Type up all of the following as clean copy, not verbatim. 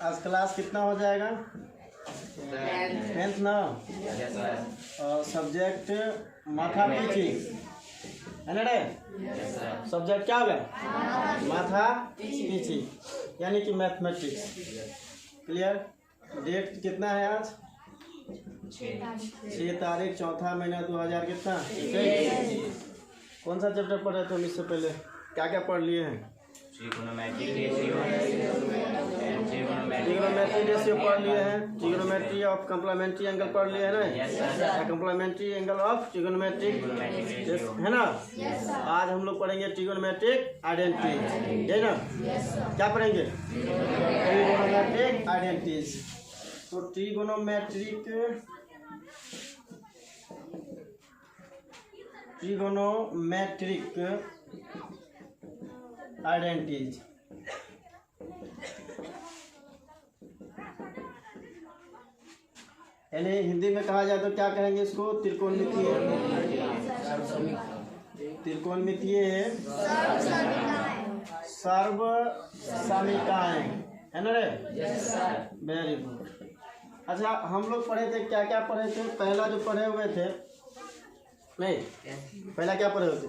आज क्लास कितना हो जाएगा? 10th ना। और सब्जेक्ट माथा पीछी है ना रे? सब्जेक्ट क्या होगा? माथा पीछी यानी कि मैथमेटिक्स। क्लियर? डेट कितना है आज? 6 तारीख 4वां महीना 2000 कितना? कौन सा चैप्टर पढ़ रहे थे हम इससे पहले? क्या क्या पढ़ लिए हैं? ट्रिग्नोमेट्री रेशियो पढ़ लिए हैं, ट्रिग्नोमेट्री ऑफ कॉम्प्लीमेंट्री एंगल पढ़ लिए हैं ना, कॉम्प्लीमेंट्री एंगल ऑफ ट्रिग्नोमेट्रिक है ना। आज हम लोग पढ़ेंगे ट्रिग्नोमेट्रिक आइडेंटिटीज, है ना। क्या पढ़ेंगे? Trigonometric identities. तो ट्रिग्नोमेट्रिक आइडेंटिटीज यानी हिंदी में कहा जाए तो क्या कहेंगे इसको? त्रिकोणमितीय सर्व समीकरण है ना रे? Very good. अच्छा, हम लोग पढ़े थे, क्या क्या पढ़े थे? पहला जो पढ़े हुए थे, नहीं पहला क्या पढ़े हुए थे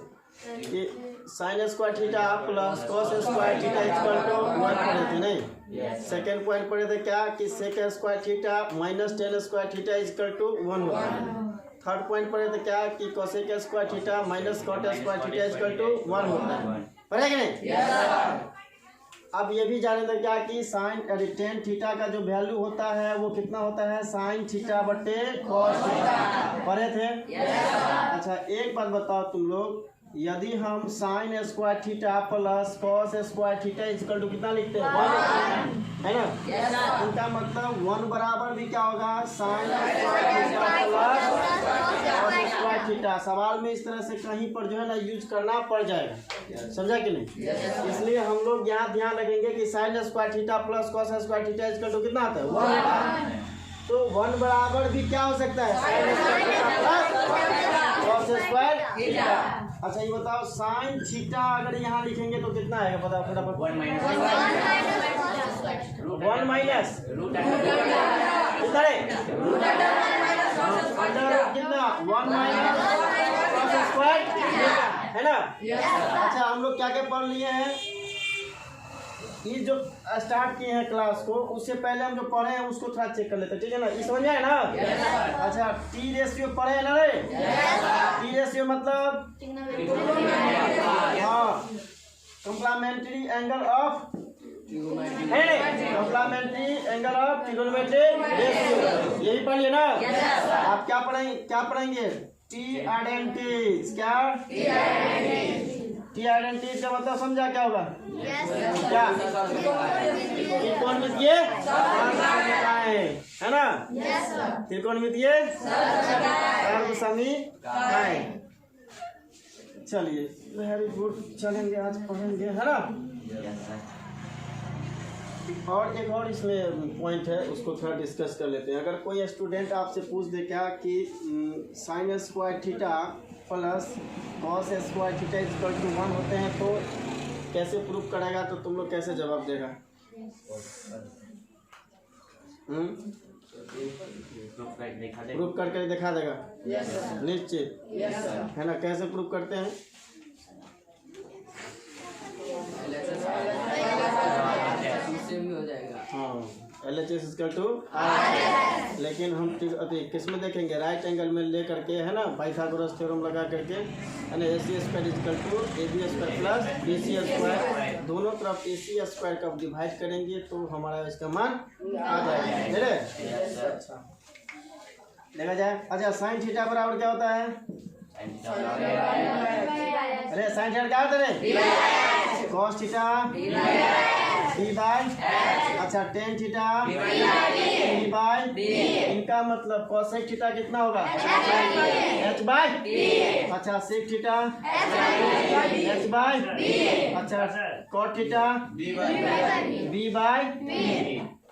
कि sine square theta plus cos square theta equal to 1 पढ़े थे, नहीं? सेकेंड पॉइंट पढ़े थे क्या कि sec square theta minus tan square theta equal to 1 होता है। थर्ड पॉइंट पढ़े थे क्या कि cosec square theta minus cot square theta equal to 1 होता है। पढ़े कि नहीं? अब ये भी जाने थे क्या कि साइन टेन थीटा का जो वैल्यू होता है वो कितना होता है? साइन थीटा बटे कॉस थीटा। पढ़े थे? अच्छा, एक बात बताओ तुम लोग, यदि हम sine square theta plus cos square theta equal to कितना लिखते हैं? 1 है ना। उनका मतलब 1 बराबर भी क्या होगा? Sign square theta plus cos square theta. सवाल में इस तरह से कहीं पर जो है ना यूज करना पड़ जाएगा, समझा कि नहीं? इसलिए हम लोग यहाँ ध्यान रखेंगे कि sine square theta plus cos square theta equal to कितना आता है? 1। तो 1 बराबर भी क्या हो सकता है? Sign square theta plus cos square theta. अच्छा, ये बताओ साइन थीटा अगर यहाँ लिखेंगे तो कितना आएगा? बताओ फटाफट। 1 माइनस कितना? 1 माइनस कॉस स्क्वायर है ना। अच्छा, हम लोग क्या क्या पढ़ लिए हैं? ये जो स्टार्ट किए हैं क्लास को, उससे पहले हम जो पढ़े हैं उसको थोड़ा चेक कर लेते हैं, ठीक है ना? ये समझ आए ना? अच्छा, टी रेशियो पढ़े हैं ना रे? टी रेशियो मतलब हाँ, complementary angle of complementary angle of trigonometric ratio, यही पढ़िए ना। आप क्या पढ़ेंगे? T identities. क्या? टी आइडेंटिटीज का मतलब समझा क्या होगा? क्या? त्रिकोणमितीय है ना? त्रिकोणमितीय सर्व समीकरण। चलिए, वेरी गुड, चलेंगे आज पढ़ेंगे, है ना। और एक और इसमें पॉइंट है, उसको थोड़ा डिस्कस कर लेते हैं। अगर कोई स्टूडेंट आपसे पूछ दे क्या कि sine square theta plus cos square theta equal to 1 होते हैं तो कैसे प्रूफ करेगा, तो तुम लोग कैसे जवाब देगा? प्रूफ करके दिखा देगा? निश्चित है ना। कैसे प्रूफ करते हैं? हाँ, LHS इक्वल टू R। लेकिन हम किस में देखेंगे? राइट एंगल में ले करके, है ना, पाइथागोरस थ्योरम लगा करके, है ना। AC square equal to AB square plus BC square, दोनों तरफ AC स्क्वायर का डिवाइड करेंगे तो हमारा इसका मान आ जाएगा। अच्छा, देखा जाए। अच्छा, साइन थीटा बराबर क्या होता है? अरे साइन थीटा क्या होता है? कॉस थीटा डी बाई, अच्छा टेन थीटा डी बाई, इनका मतलब कोसेक थीटा कितना होगा? एच बाई, अच्छा सेक थीटा एच बाई, अच्छा कॉट थीटा बी बाई,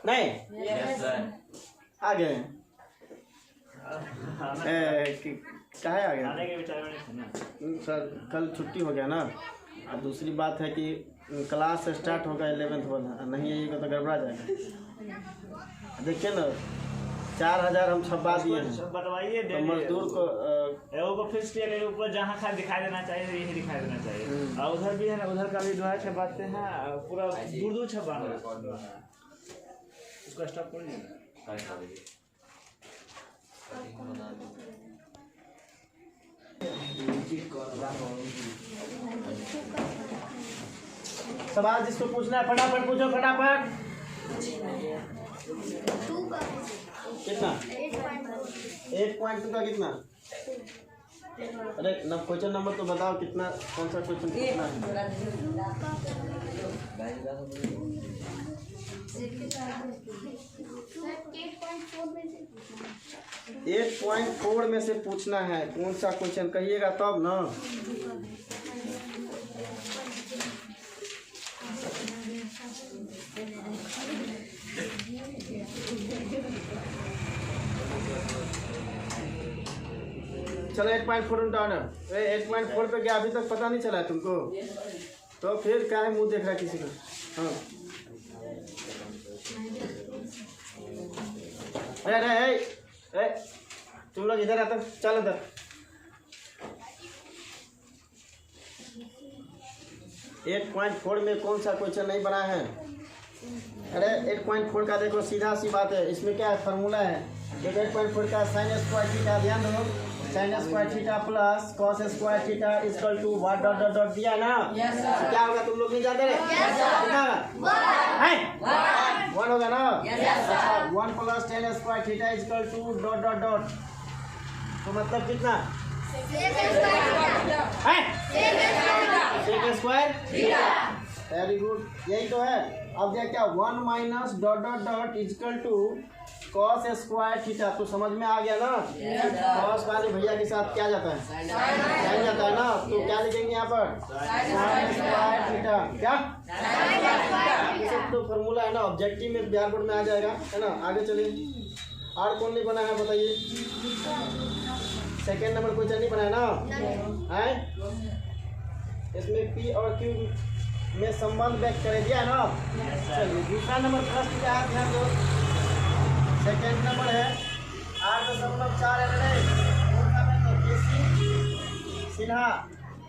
नहीं आगे क्या है आगे? सर कल छुट्टी हो गया ना। अब दूसरी बात है कि क्लास स्टार्ट होगा 11th वाला, नहीं यही तो गड़बड़ा जाएगा। देखिए ना 4000 हम छपा दिए हैं, बटवाइए तो मजदूर को एगो को फिक्स किया गया, ऊपर जहाँ खाली दिखाई देना चाहिए यही दिखाई देना चाहिए। और उधर भी है ना, उधर का भी जो है छपाते हैं पूरा दूर दूर छपाना, उसका स्टॉप करिए। सवाल जिसको पूछना है फटाफट पूछो, फटाफट। कितना 8.2 का कितना? अरे न क्वेश्चन नंबर तो बताओ कितना, कौन सा क्वेश्चन कितना है? 8.4 में से पूछना है, कौन सा क्वेश्चन कहिएगा तब ना। चलो 8.4 उठाना। 8.4 पे क्या अभी तक पता नहीं चला तुमको? तो फिर क्या है मुंह देख रहा है किसी का? हाँ अरे तुम लोग इधर आते, चल इधर। एट 8.4 में कौन सा क्वेश्चन नहीं बना है? अरे 8.4 का देखो सीधा सी बात है, इसमें क्या है फार्मूला है। देखो 8.4 का साइन स्क्वायर थीटा, ध्यान दो, sine square theta plus cos square theta equal to what dot dot dot दिया ना। तो क्या होगा तुम लोग नहीं जानते रहे? कितना है? 1 होगा ना। अच्छा 1 plus tan square theta equal to dot dot dot, तो मतलब कितना है? Sec square theta. Very good, यही तो है। अब देख क्या 1 minus dot dot dot equal to cos square theta, तो समझ में आ गया ना। कॉस वाले भैया के साथ क्या जाता है? साइन जाता है ना। तो क्या लिखेंगे यहाँ पर? Sign square theta. क्या ये सब तो फॉर्मूला है ना, ऑब्जेक्टिव में बिहार बोर्ड में आ जाएगा, है ना। आगे चलिए, और कौन नहीं बना है बताइए? सेकेंड नंबर क्वेश्चन नहीं बना है ना, है? इसमें पी और क्यू में संबंध व्यक्त कर दिया है ना। चलिए दूसरा नंबर प्रश्न क्या है, ध्यान दो। सेकेंड नंबर है 8.4 सिन्हा,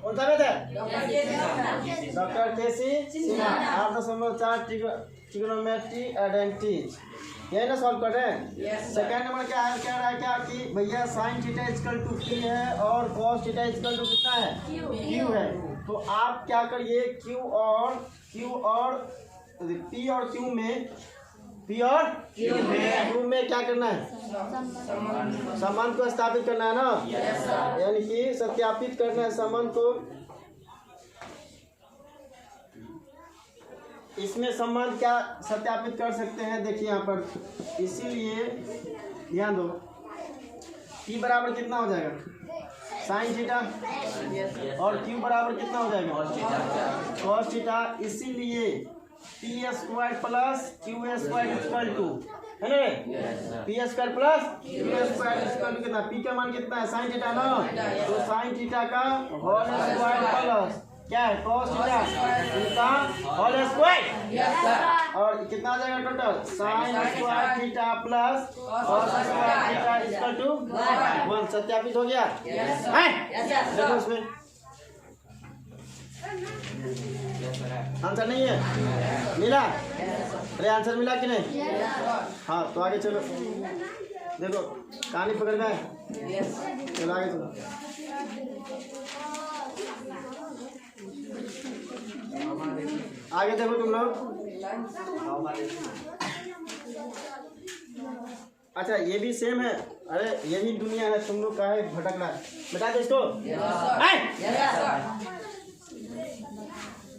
कौन सा है? Doctor KC. Sinha. 8.4 trigonometry identities, यही ना सॉल्व कर रहे हैं। सेकेंड नंबर क्या है, कह रहा है क्या कि भैया sine theta equal to P है और कॉस थीटा इक्वल टू कितना है? क्यू है। तो आप क्या करिए, क्यू और पी और क्यू में क्या करना है? संबंध को स्थापित करना है ना, यानी कि सत्यापित करना है संबंध को। इसमें संबंध क्या सत्यापित कर सकते हैं, देखिए यहाँ पर, इसीलिए ध्यान दो। P बराबर कितना हो जाएगा? साइन थीटा, और Q बराबर कितना हो जाएगा? Cos theta. इसीलिए p square plus q square equal to, है ना, p square plus q square equal to कितना? पी का मान कितना है? साइन थीटा ना। तो साइन थीटा का होल स्क्वायर प्लस क्या है? कॉस थीटा का होल स्क्वायर, और कितना आ जाएगा total? Sine square theta plus cos square theta equal to 1। सत्यापित हो गया है? देखो इसमें आंसर नहीं है, मिला? अरे आंसर मिला कि नहीं? हाँ तो आगे चलो, देखो कहानी पकड़ में, चलो आगे चलो। आगे देखो तुम लोग। अच्छा ये भी सेम है। अरे ये भी दुनिया है, तुम लोग का है भटक रहा है, बता दो इसको।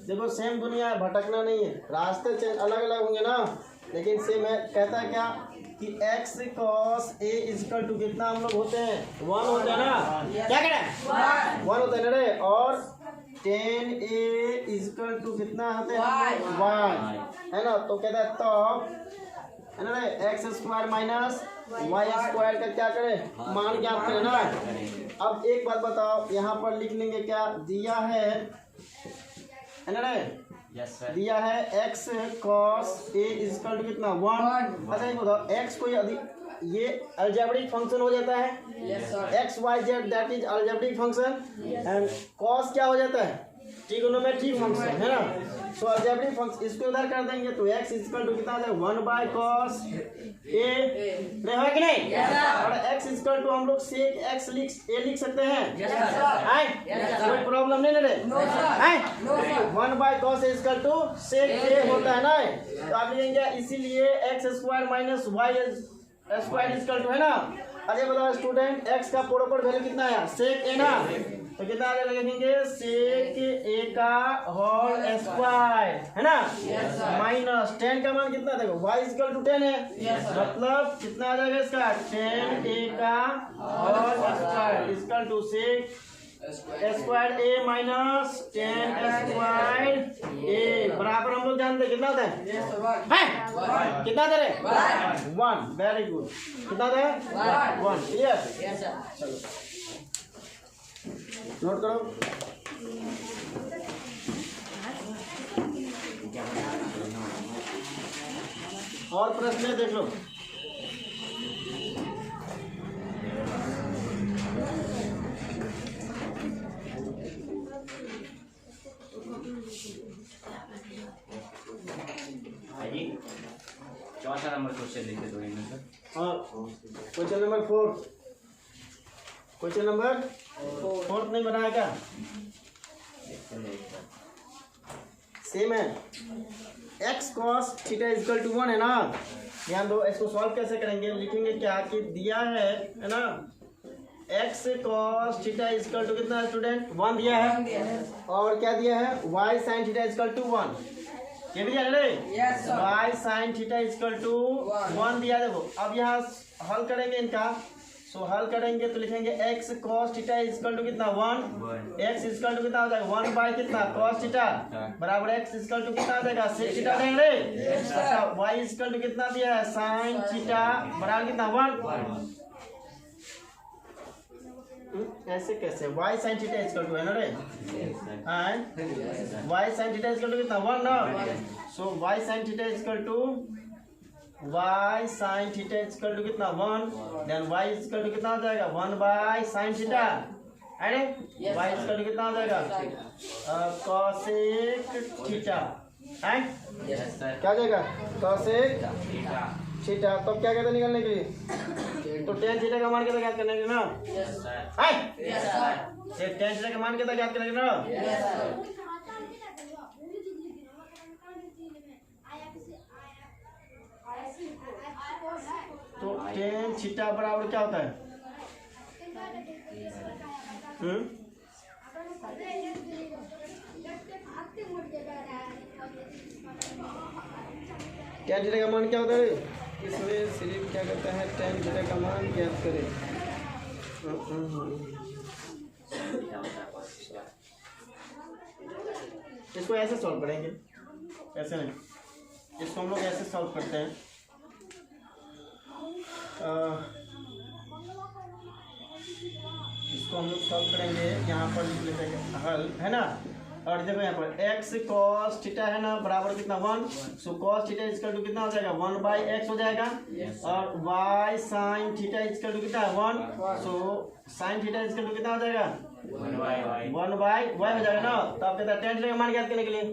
देखो सेम दुनिया है, भटकना नहीं है। रास्ते अलग अलग होंगे ना, लेकिन सेम है। कहता है क्या कि x cos a equal to कितना हम लोग होते हैं? 1 होता है ना। क्या कह रहे हैं? 1 होता है ना रे। और tan a इक्वल टू कितना होते हैं? 1, है ना। तो कहता है तो है ना रे, x square minus y square का क्या करें? मान ज्ञात करें ना। अब एक बात बताओ, यहाँ पर लिख लेंगे क्या दिया है ना रे, दिया है x cos a equal to कितना 1। अच्छा ये बताओ x कोई अधिक ये अलजेब्रिक फंक्शन हो जाता है x y z that is algebraic function and cos क्या हो जाता है ट्रिगोनोमेट्रिक फंक्शन है ना। सो अलजेब्रिक फंक्शन इसको उधर कर देंगे तो x इक्वल टू कितना आ जाएगा 1 cos a नहीं होगा कि नहीं और x इक्वल टू हम लोग sec x लिख सकते हैं कोई प्रॉब्लम नहीं ना रे 1 cos a equal to sec a होता है ना तो आप लिखेंगे इसीलिए x square minus y square equal to है ना। अरे बताओ स्टूडेंट x का प्रॉपर वैल्यू कितना है sec a ना तो कितना आगे लगेंगे sec a का होल स्क्वायर है ना माइनस 10 का मान कितना देखो y इक्वल टू 10 है मतलब कितना आ जाएगा इसका 10 a का whole square equal to sec square a minus 10 square a बराबर हम लोग जानते कितना होता है कितना दे रहे 1 वेरी गुड कितना दे 1 क्लियर चलो नोट करो और प्रश्न देख लो चौथा नंबर क्वेश्चन लिखे दो इनमें से और क्वेश्चन नंबर 4 क्वेश्चन नंबर 4 नहीं बनाया क्या सेम है x cos theta equal to 1 है ना। ध्यान दो इसको सॉल्व कैसे करेंगे लिखेंगे क्या कि दिया है ना x cos theta equal to कितना स्टूडेंट 1 दिया है और क्या दिया है y sin theta equal to 1 ये भी दिया रे y sin theta equal to 1 दिया देखो। अब यहाँ हल करेंगे इनका सो हल करेंगे तो लिखेंगे x cos theta equal to कितना 1 x इक्वल टू कितना हो जाएगा 1 बाई कितना cos थीटा बराबर x इक्वल टू कितना आ जाएगा sec थीटा देंगे। अच्छा y इक्वल टू कितना दिया है sin थीटा बराबर कितना 1 ऐसे कैसे y sin theta equal to है ना रे y sin theta equal to कितना 1 ना so y sin theta equal to y sin theta equal to कितना 1 देन y इक्वल टू कितना हो जाएगा 1 बाई sin थीटा अरे y इक्वल टू कितना हो जाएगा cosec थीटा है क्या हो जाएगा cosec थीटा। तो क्या कहते हैं निकलने के लिए तो tan थीटा का मान कितना ज्ञात करने के लिए ना है tan थीटा का मान कितना ज्ञात करने के लिए ना तो tan थीटा बराबर क्या होता है tan थीटा का मान क्या होता है इसमें सिर्फ क्या कहता है tan थीटा का मान ज्ञात करें। इसको ऐसे सॉल्व करेंगे ऐसे नहीं इसको हम लोग ऐसे सॉल्व करते हैं इसको हम लोग सॉल्व करेंगे यहाँ पर लिख लेते हैं हल है ना और देखो यहाँ पर x cos थीटा है ना बराबर कितना 1 सो cos थीटा इक्वल टू कितना हो जाएगा 1 बाई x हो जाएगा और y sin theta equal to कितना है 1 so sin theta equal to कितना हो जाएगा 1 बाई y हो जाएगा ना। तो आप कहते हैं tan थीटा का मान ज्ञात करने के लिए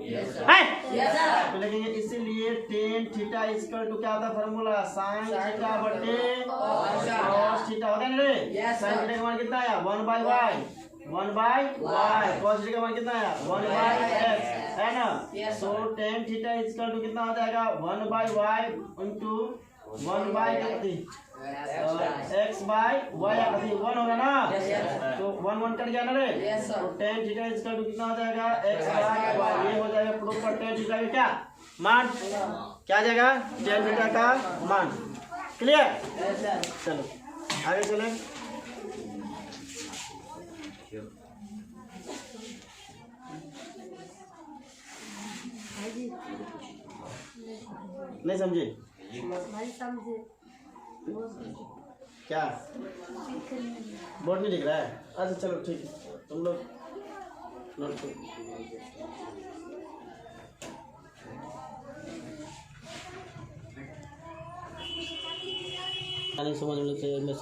तो लिखेंगे इसीलिए tan थीटा इक्वल टू क्या होता है फॉर्मूला sin थीटा बटे cos थीटा होता है ना रे sin थीटा का मान कितना आया 1 by y 1 by y cos theta का मान कितना आया 1 बाई x है ना। सो tan थीटा इक्वल टू कितना हो जाएगा 1 by y into 1 by x by y अभी 1 होगा ना तो 1 1 कट गया ना रे तो tan थीटा इक्वल टू कितना हो जाएगा x बाई y ये हो जाएगा प्रॉपर tan थीटा का क्या मान क्या आ जाएगा tan थीटा का मान क्लियर। चलो आगे चलें नहीं समझे क्या बोर्ड में लिख रहा है अच्छा चलो ठीक है तुम लोग नोट करो नहीं समझ में चाहिए मैं